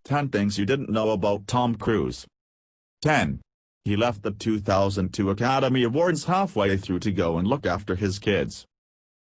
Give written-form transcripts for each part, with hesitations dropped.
10 Things You Didn't Know About Tom Cruise. 10. He left the 2002 Academy Awards halfway through to go and look after his kids.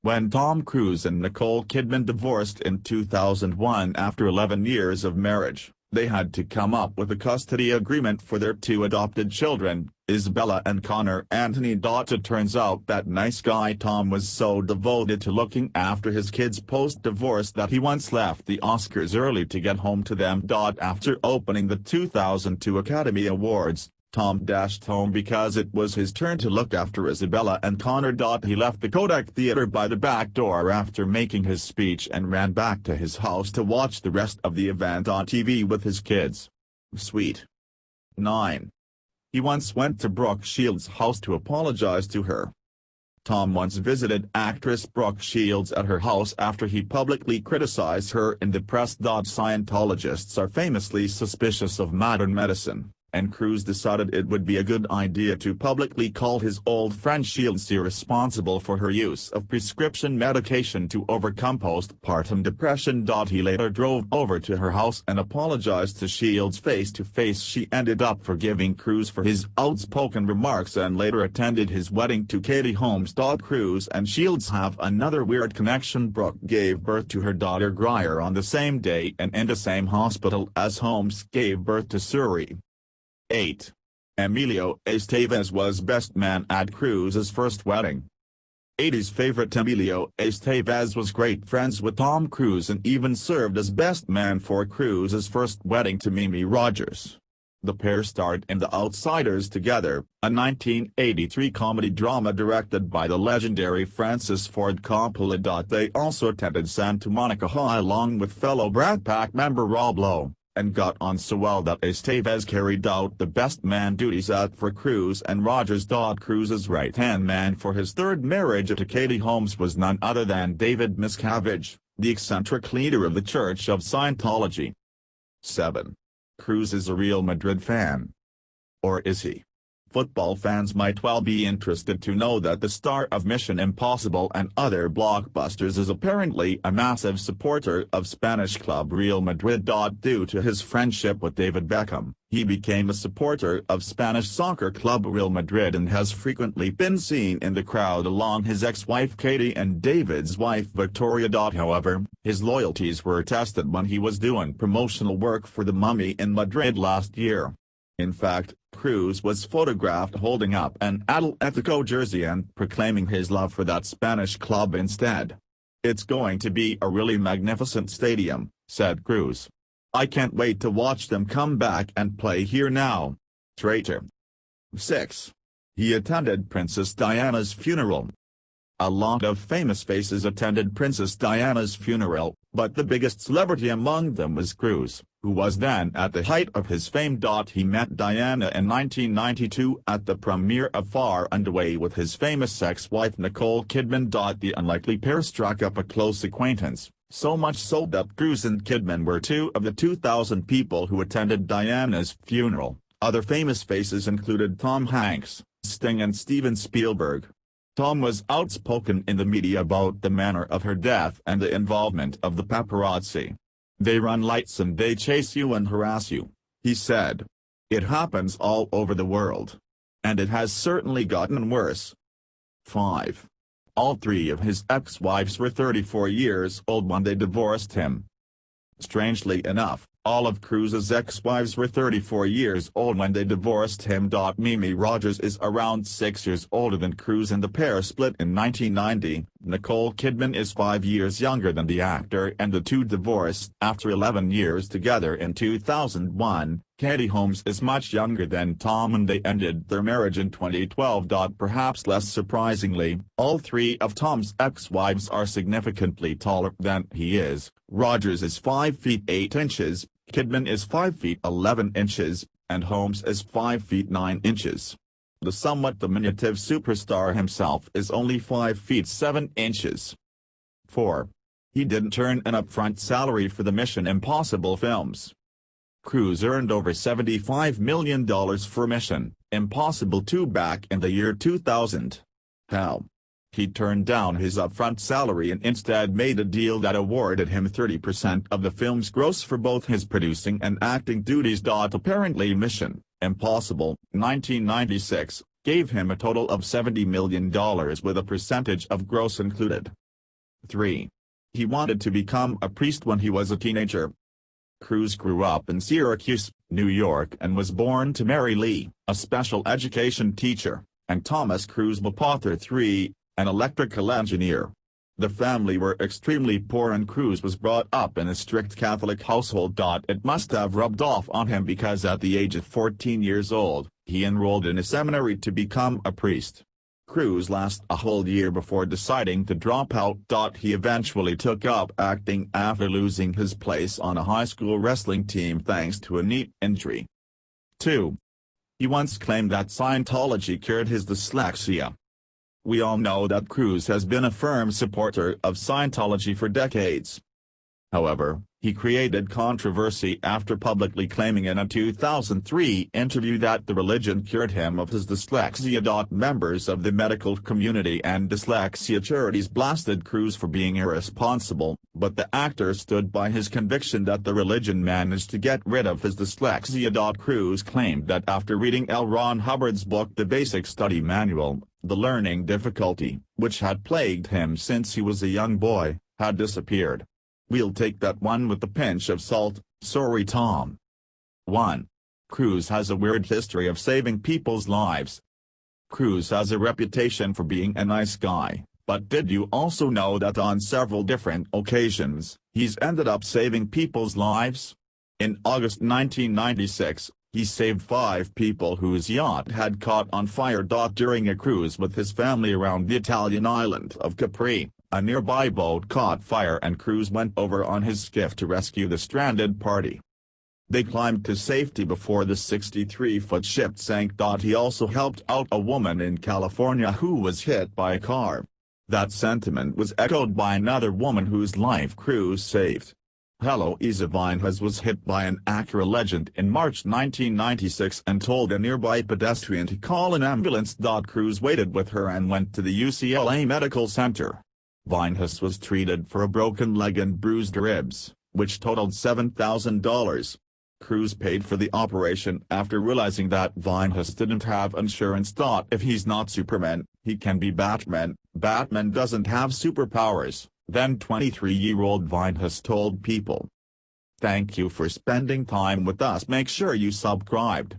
When Tom Cruise and Nicole Kidman divorced in 2001 after 11 years of marriage, they had to come up with a custody agreement for their two adopted children, Isabella and Connor Anthony. It turns out that nice guy Tom was so devoted to looking after his kids post-divorce that he once left the Oscars early to get home to them. After opening the 2002 Academy Awards, Tom dashed home because it was his turn to look after Isabella and Connor. He left the Kodak Theater by the back door after making his speech and ran back to his house to watch the rest of the event on TV with his kids. Sweet. 9. He once went to Brooke Shields' house to apologize to her. Tom once visited actress Brooke Shields at her house after he publicly criticized her in the press. Scientologists are famously suspicious of modern medicine, and Cruise decided it would be a good idea to publicly call his old friend Shields irresponsible for her use of prescription medication to overcome postpartum depression. He later drove over to her house and apologized to Shields face-to-face. She ended up forgiving Cruise for his outspoken remarks and later attended his wedding to Katie Holmes. Cruise and Shields have another weird connection. Brooke gave birth to her daughter Greer on the same day and in the same hospital as Holmes gave birth to Suri. 8. Emilio Estevez was best man at Cruise's first wedding. 80s favorite Emilio Estevez was great friends with Tom Cruise and even served as best man for Cruise's first wedding to Mimi Rogers. The pair starred in The Outsiders together, a 1983 comedy drama directed by the legendary Francis Ford Coppola. They also attended Santa Monica High along with fellow Brat Pack member Rob Lowe, and got on so well that Estevez carried out the best man duties for Cruise and Rogers. Cruise's right-hand man for his third marriage to Katie Holmes was none other than David Miscavige, the eccentric leader of the Church of Scientology. 7. Cruise is a Real Madrid fan. Or is he? Football fans might well be interested to know that the star of Mission Impossible and other blockbusters is apparently a massive supporter of Spanish club Real Madrid. Due to his friendship with David Beckham, he became a supporter of Spanish soccer club Real Madrid and has frequently been seen in the crowd along his ex-wife Katie and David's wife Victoria. However, his loyalties were tested when he was doing promotional work for The Mummy in Madrid last year. In fact, Cruise was photographed holding up an Atletico jersey and proclaiming his love for that Spanish club instead. "It's going to be a really magnificent stadium," said Cruise. "I can't wait to watch them come back and play here now." Traitor. 6. He attended Princess Diana's funeral. A lot of famous faces attended Princess Diana's funeral, but the biggest celebrity among them was Cruise, who was then at the height of his fame. He met Diana in 1992 at the premiere of Far and Away with his famous ex-wife Nicole Kidman. The unlikely pair struck up a close acquaintance, so much so that Cruise and Kidman were two of the 2,000 people who attended Diana's funeral. Other famous faces included Tom Hanks, Sting and Steven Spielberg. Tom was outspoken in the media about the manner of her death and the involvement of the paparazzi. "They run lights and they chase you and harass you," he said. "It happens all over the world. And it has certainly gotten worse." 5. All three of his ex-wives were 34 years old when they divorced him. Strangely enough, all of Cruise's ex-wives were 34 years old when they divorced him. Mimi Rogers is around 6 years older than Cruise and the pair split in 1990. Nicole Kidman is 5 years younger than the actor and the two divorced after 11 years together in 2001. Katie Holmes is much younger than Tom and they ended their marriage in 2012. Perhaps less surprisingly, all three of Tom's ex-wives are significantly taller than he is. Rogers is 5 feet 8 inches, Kidman is 5 feet 11 inches, and Holmes is 5 feet 9 inches. The somewhat diminutive superstar himself is only 5 feet 7 inches. 4. He didn't earn an upfront salary for the Mission Impossible films. Cruise earned over $75 million for Mission Impossible 2 back in the year 2000. How? he turned down his upfront salary and instead made a deal that awarded him 30% of the film's gross for both his producing and acting duties. Apparently Mission Impossible 1996 gave him a total of $70 million with a percentage of gross included. 3. He wanted to become a priest when he was a teenager. Cruise grew up in Syracuse, New York and was born to Mary Lee, a special education teacher, and Thomas Cruise Bopather III, an electrical engineer. The family were extremely poor and Cruise was brought up in a strict Catholic household. It must have rubbed off on him because at the age of 14 years old, he enrolled in a seminary to become a priest. Cruise lasted a whole year before deciding to drop out. He eventually took up acting after losing his place on a high school wrestling team thanks to a knee injury. 2. He once claimed that Scientology cured his dyslexia. We all know that Cruise has been a firm supporter of Scientology for decades. However, he created controversy after publicly claiming in a 2003 interview that the religion cured him of his dyslexia. Members of the medical community and dyslexia charities blasted Cruise for being irresponsible, but the actor stood by his conviction that the religion managed to get rid of his dyslexia. Cruise claimed that after reading L. Ron Hubbard's book The Basic Study Manual, the learning difficulty, which had plagued him since he was a young boy, had disappeared. We'll take that one with a pinch of salt, sorry Tom. 1. Cruise has a weird history of saving people's lives. Cruise has a reputation for being a nice guy, but did you also know that on several different occasions, he's ended up saving people's lives? In August 1996, he saved 5 people whose yacht had caught on fire. During a cruise with his family around the Italian island of Capri, a nearby boat caught fire and Cruise went over on his skiff to rescue the stranded party. They climbed to safety before the 63-foot ship sank. He also helped out a woman in California who was hit by a car. That sentiment was echoed by another woman whose life Cruise saved. Eloisa Vinehas was hit by an Acura Legend in March 1996 and told a nearby pedestrian to call an ambulance. Cruise waited with her and went to the UCLA Medical Center. Vinehas was treated for a broken leg and bruised ribs, which totaled $7,000. Cruise paid for the operation after realizing that Vinehas didn't have insurance. If he's not Superman, he can be Batman. Batman doesn't have superpowers, then 23-year-old Vinehas told People. Thank you for spending time with us. Make sure you subscribed.